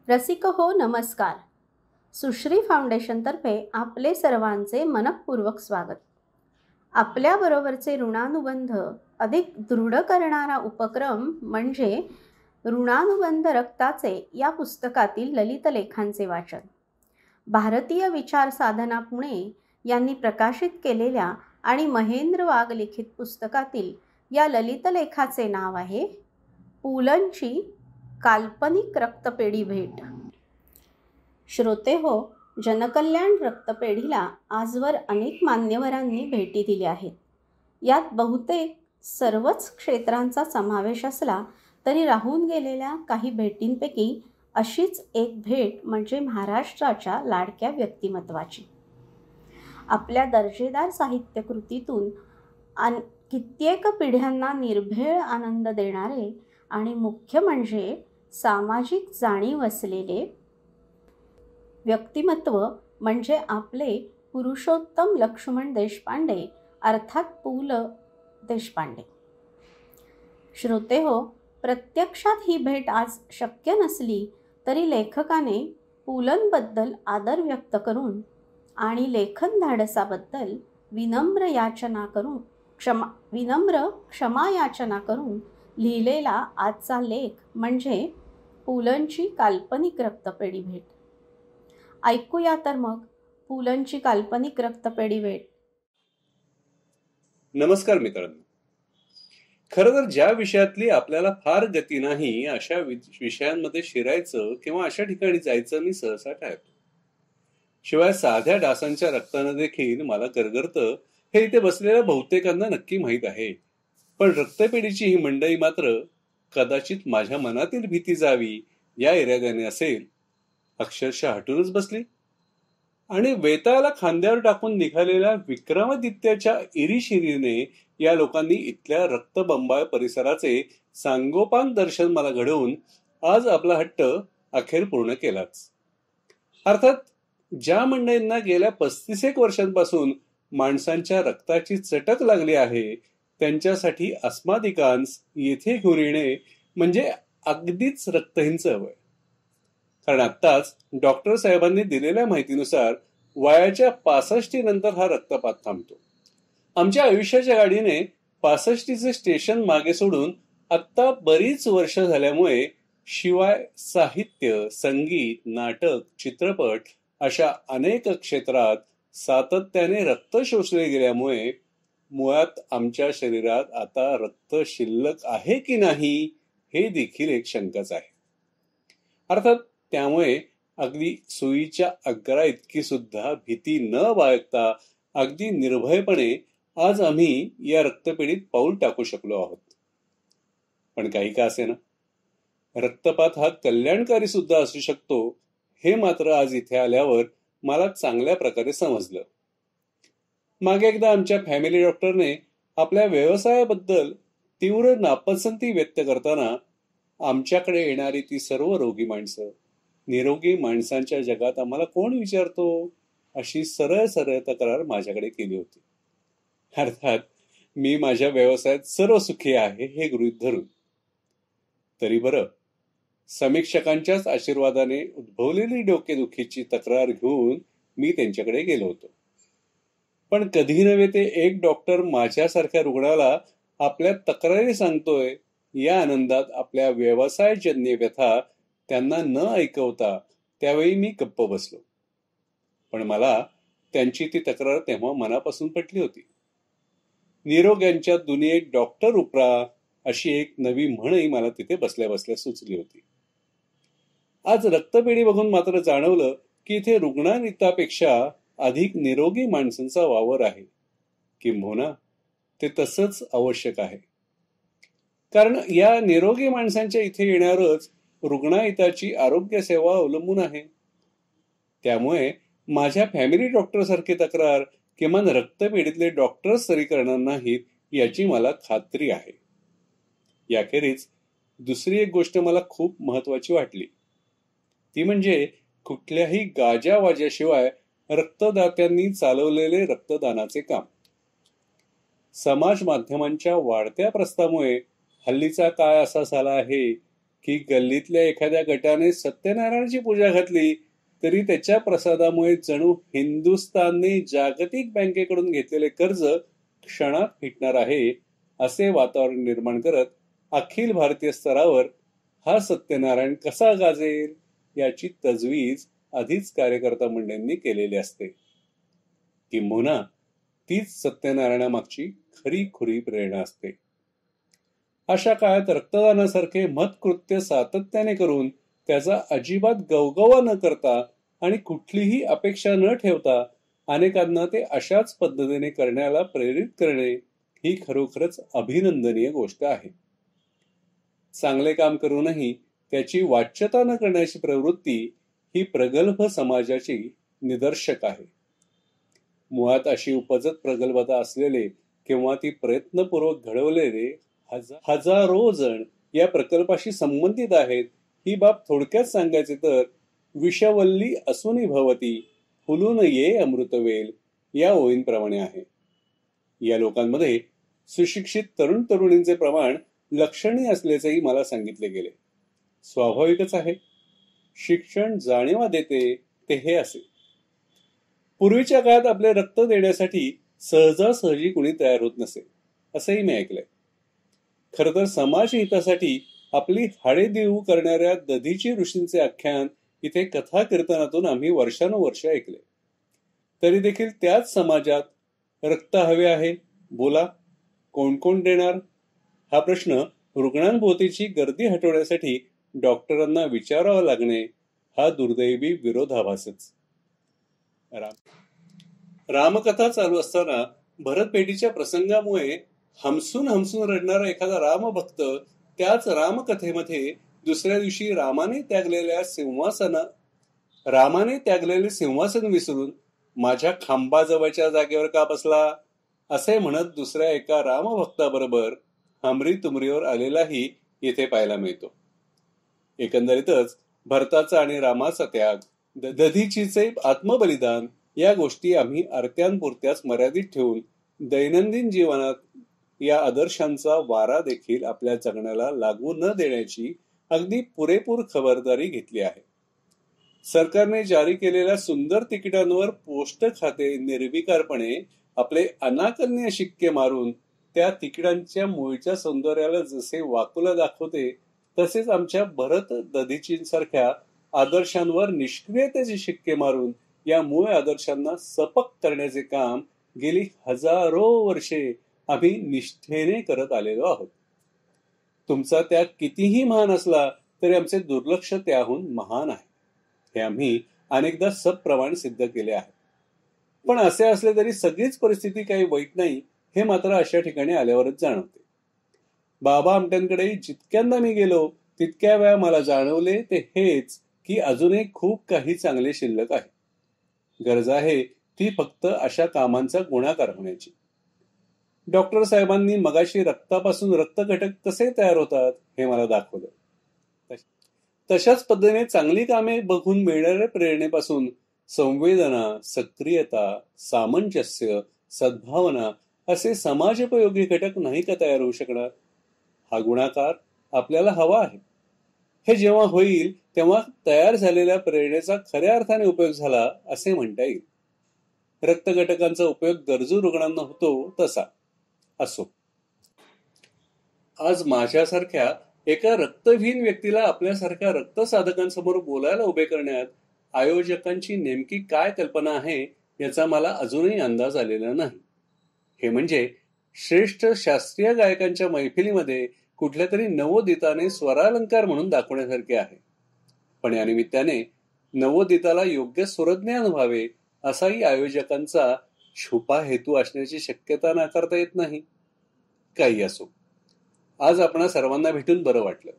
रसिक हो नमस्कार. सुश्री फाउंडेशनतर्फे आपले सर्वांचे मनःपूर्वक स्वागत. आपल्याबरोबरचे ऋणानुबंध अधिक दृढ करणारा उपक्रम म्हणजे ऋणानुबंध रक्ताचे या पुस्तकातील ललित लेखांचे वाचन. भारतीय विचार साधना पुणे यांनी प्रकाशित केलेल्या आणि महेंद्र वाघ लिखित पुस्तकातील या ललित लेखाचे नाव आहे पुलंची काल्पनिक रक्तपेढी भेट. श्रोते हो, जनकल्याण रक्तपेढीला आजवर अनेक मान्यवरांनी भेटी दिल्या आहेत. यात बहुतेक सर्वच क्षेत्रांचा समावेश असला तरी राहून गेलेल्या काही भेटींपैकी अशीच एक भेट म्हणजे महाराष्ट्राच्या लाडक्या व्यक्तिमत्वाची. आपल्या दर्जेदार साहित्यकृतीतून कित्येक पिढ्यांना निर्भेळ आनंद देणारे आणि मुख्य म्हणजे सामाजिक जाणीव असलेले व्यक्तिमत्व म्हणजे आपले पुरुषोत्तम लक्ष्मण देशपांडे अर्थात पु ल देशपांडे. श्रोते हो, प्रत्यक्षात ही भेट आज शक्य नसली तरी लेखकाने पुलंबद्दल आदर व्यक्त करून आणि लेखन धाडसाबद्दल विनम्र क्षमा याचना करून लिहिलेला आजचा लेख म्हणजे पुलंची काल्पनिक रक्तपेढी भेट. ऐकूया तर मग पुलंची काल्पनिक रक्तपेढी भेट. नमस्कार मित्रांनो. खरं तर ज्या विषयातली आपल्याला फार गती नाही अशा विषयांमध्ये शिरायचं किंवा अशा ठिकाणी जायचं मी सहसा टाळतो. शिवाय साध्या डासांच्या रक्तानं देखील मला गरगरतं हे इथे बसलेल्या बहुतेकांना नक्की माहीत आहे. पण रक्तपेढीची ही मंडळी मात्र कदाचित माझ्या मनातील भीती जावी या इराद्याने असेल अक्षरशः हटूनच बसली आणि वेताळाला खांद्यावर टाकून निघालेल्या विक्रमादित्याच्या इरीशिरीने या लोकांनी इथल्या रक्तबंबाळ परिसराचे सांगोपांग दर्शन मला घडवून आज आपला हट्ट अखेर पूर्ण केलाच. अर्थात ज्या मंडळींना गेल्या 35 वर्षांपासून माणसांच्या रक्ताची चटक लागली आहे त्यांच्यासाठी अस्मादिकांस येथे घेऊन येणे म्हणजे अगदीच रक्तहीनच हवंय. कारण आत्ताच डॉक्टर साहेबांनी दिलेल्या माहितीनुसार वयाच्या 65 नंतर हा रक्तपात थांबतो. आमच्या आयुष्याच्या गाडीने 65चे स्टेशन मागे सोडून आत्ता बरीच वर्ष झाल्यामुळे शिवाय साहित्य, संगीत, नाटक, चित्रपट अशा अनेक क्षेत्रात सातत्याने रक्त शोषले गेल्यामुळे मुळात आमच्या शरीरात आता रक्त शिल्लक आहे की नाही हे देखील एक शंकाच आहे. अर्थात त्यामुळे अगदी सुईच्या अग्रा इतकी सुद्धा भीती न बाळगता अगदी निर्भयपणे आज आम्ही या रक्तपेढीत पाऊल टाकू शकलो आहोत. पण काही का असे ना, रक्तपात हा कल्याणकारी सुद्धा असू शकतो हे मात्र आज इथे आल्यावर मला चांगल्या प्रकारे समजलं. मागे एकदा आमच्या फॅमिली डॉक्टरने आपल्या व्यवसायाबद्दल तीव्र नापसंती व्यक्त करताना आमच्याकडे येणारी ती सर्व रोगी माणसं, निरोगी माणसांच्या जगात आम्हाला कोण विचारतो अशी सरळ सरळ तक्रार माझ्याकडे केली होती. अर्थात मी माझ्या व्यवसायात सर्व सुखी आहे हे गृहीत धरून. तरी बरं, समीक्षकांच्याच आशीर्वादाने उद्भवलेली डोकेदुखीची तक्रार घेऊन मी त्यांच्याकडे गेलो होतो. पण कधी नव्हे ते एक डॉक्टर माझ्यासारख्या रुग्णाला आपल्या तक्रारी सांगतोय या आनंदात आपल्या व्यवसायजन्य व्यथा त्यांना न ऐकवता त्यावेळी मी गप्प बसलो. पण मला त्यांची ती तक्रार तेव्हा मनापासून पटली होती. निरोग्यांच्या दुनियेत डॉक्टर उपरा अशी एक नवी म्हणही मला तिथे बसल्या बसल्या सुचली होती. आज रक्तपेढी बघून मात्र जाणवलं की इथे रुग्णांपेक्षा अधिक निरोगी माणसांचा वावर आहे. किंबहुना ते तसंच आवश्यक आहे. कारण या निरोगी माणसांच्या इथे येण्यावरच रुग्णाहिताची आरोग्य सेवा अवलंबून आहे. त्यामुळे माझ्या फॅमिली डॉक्टर सारखी तक्रार किमान रक्तपेढीतले डॉक्टर्स तरी करणार नाहीत याची मला खात्री आहे. याखेरीज दुसरी एक गोष्ट मला खूप महत्वाची वाटली. ती म्हणजे कुठल्याही गाजावाजाशिवाय रक्तदात्यांनी चालवलेले रक्तदानाचे काम. समाज माध्यमांच्या वाढत्या प्रस्तामुळे हल्लीचा काळ असा झाला आहे की गल्लीतल्या एखाद्या गटाने सत्यनारायणाची पूजा घातली तरी त्याच्या प्रसादामुळे जणू हिंदुस्थानने जागतिक बँकेकडून घेतलेले कर्ज क्षणात फिटणार आहे असे वातावरण निर्माण करत अखिल भारतीय स्तरावर हा सत्यनारायण कसा गाजेल याची तजवीज आधीच कार्यकर्ता मंडळींनी केलेली असते. किंबहुना तीच सत्यनारायणामागची खरी प्रेरणा असते. अशा काळात रक्तदानासारखे महत्कृत्य सातत्याने करून त्याचा अजिबात गवगवा न करता आणि कुठलीही अपेक्षा न ठेवता अनेकांना ते अशाच पद्धतीने करण्याला प्रेरित करणे ही खरोखरच अभिनंदनीय गोष्ट आहे. चांगले काम करूनही त्याची वाच्यता न करण्याची प्रवृत्ती ही प्रगल्भ समाजाची निदर्शक आहे. मुळात अशी उपजत प्रगल्भता असलेले किंवा ती प्रयत्नपूर्वक घडवलेले हजारो जण या प्रकल्पाशी संबंधित आहेत. ही बाब थोडक्यात सांगायचे तर विषवल्ली असुनी भवती फुलून ये अमृतवेल या ओळींप्रमाणे आहे. या लोकांमध्ये सुशिक्षित तरुण तरुणींचे प्रमाण लक्षणीय असल्याचेही मला सांगितले गेले. स्वाभाविकच आहे. शिक्षण जाणीवा देते ते हे असे. पूर्वीच्या काळात आपले रक्त देण्यासाठी सहजासहजी कुणी तयार होत नसे असंही मी ऐकलंय. खर तर समाज हितासाठी आपली हाडे देऊ करणाऱ्या दधीची ऋषींचे आख्यान इथे कथा कीर्तनातून आम्ही वर्षानुवर्ष ऐकले. तरी देखील त्याच समाजात रक्त हवे आहे, बोला, कोण कोण देणार हा प्रश्न रुग्णांभोवतीची गर्दी हटवण्यासाठी डॉक्टरांना विचारावा लागणे हा दुर्दैवी विरोधाभासच. रामकथा चालू असताना भरतभेटीच्या प्रसंगामुळे हमसून रडणारा एखादा रामभक्त त्याच रामकथेमध्ये दुसऱ्या दिवशी रामाने त्यागलेले सिंहासन विसरून माझ्या खांबाजवळच्या जागेवर का बसला असे म्हणत दुसऱ्या एका रामभक्ताबरोबर हमरी तुमरीवर आलेलाही येथे पाहायला मिळतो. एकंदरीतच भरताचा आणि रामाचा त्याग, दधीचीचे आत्मबलिदान या गोष्टी आम्ही अर्त्यांपुरत्याच मर्यादित ठेवून दैनंदिन जीवनात या आदर्शांचा वारा देखील आपल्या जगण्याला लागू न देण्याची अगदी पुरेपूर खबरदारी घेतली आहे. सरकारने जारी केलेल्या सुंदर तिकिटांवर पोस्ट खाते निर्विकारपणे आपले अनाकलनीय शिक्के मारून त्या तिकिटांच्या मूळच्या सौंदर्याला जसे वाकुला दाखवते तसेच आमच्या भरत दधीचींसारख्या आदर्शांवर निष्क्रियतेचे शिक्के मारून या मूळ आदर्शांना सपक करण्याचे काम गेली हजारो वर्षे आम्ही निष्ठेने करत आलेलो आहोत. तुमचा त्याग कितीही महान असला तरी आमचे दुर्लक्ष त्याहून महान आहे हे आम्ही अनेकदा सप्रमाण सिद्ध केले आहे. पण असे असले तरी सगळीच परिस्थिती काही वाईट नाही हे मात्र अशा ठिकाणी आल्यावरच जाणवते. बाबा आमट्यांकडे जितक्यांदा मी गेलो तितक्या वेळा मला जाणवले ते हेच की अजूनही खूप काही चांगले शिल्लक आहे. गरज आहे ती फक्त अशा कामांचा गुणाकार होण्याची. डॉक्टर साहेबांनी मगाशी रक्तापासून रक्तघटक कसे तयार होतात हे मला दाखवलं. तशाच पद्धतीने चांगली कामे बघून मिळणाऱ्या प्रेरणेपासून संवेदना, सक्रियता, सामंजस्य, सद्भावना असे समाजोपयोगी घटक नाही का तयार होऊ शकणार. हा गुणाकार आपल्याला हवा आहे. हे जेव्हा होईल तेव्हा तयार झालेल्या प्रेरणेचा खऱ्या अर्थाने उपयोग झाला असे म्हणता येईल. रक्तघटकांचा उपयोग गरजू रुग्णांना होतो तसा असो. आज माझ्यासारख्या एका रक्तहीन व्यक्तीला आपल्यासारख्या रक्तसाधकांसमोर बोलायला उभे करण्यात आयोजकांची नेमकी काय कल्पना आहे याचा मला अजूनही अंदाज आलेला नाही. हे म्हणजे श्रेष्ठ शास्त्रीय गायकांच्या मैफिलीमध्ये कुठल्या तरी नवोदिताने स्वरालंकार म्हणून दाखवण्यासारखे आहे. पण या निमित्ताने नवोदिताला योग्य स्वरज्ञान व्हावे असाही आयोजकांचा छुपा हेतू असण्याची शक्यता नाकारता येत नाही. काही असो, आज आपणा सर्वांना भेटून बरं वाटलं.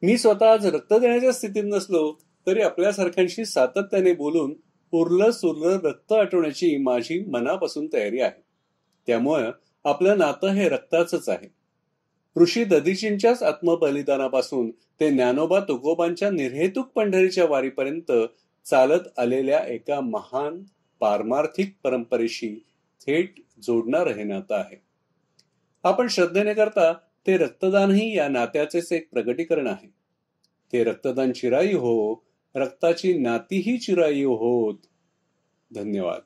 मी स्वतः आज रक्त देण्याच्या स्थितीत नसलो तरी आपल्यासारख्यांशी सातत्याने बोलून उरलं सुरलं रक्त आटवण्याची माझी मनापासून तयारी आहे. त्यामुळं आपलं नातं हे रक्ताचंच आहे. ऋषी दधीचींच्याच आत्मबलिदानापासून ते ज्ञानोबा तुकोबांच्या निर्हेतुक पंढरीच्या वारीपर्यंत चालत आलेल्या एका महान पारमार्थिक परंपरेशी थेट जोडणारं हे नातं आहे. आपण श्रद्धेने करता ते रक्तदानही या नात्याचेच एक प्रगटीकरण आहे. ते रक्तदान चिराई हो, रक्ताची नातीही चिराई होत. धन्यवाद.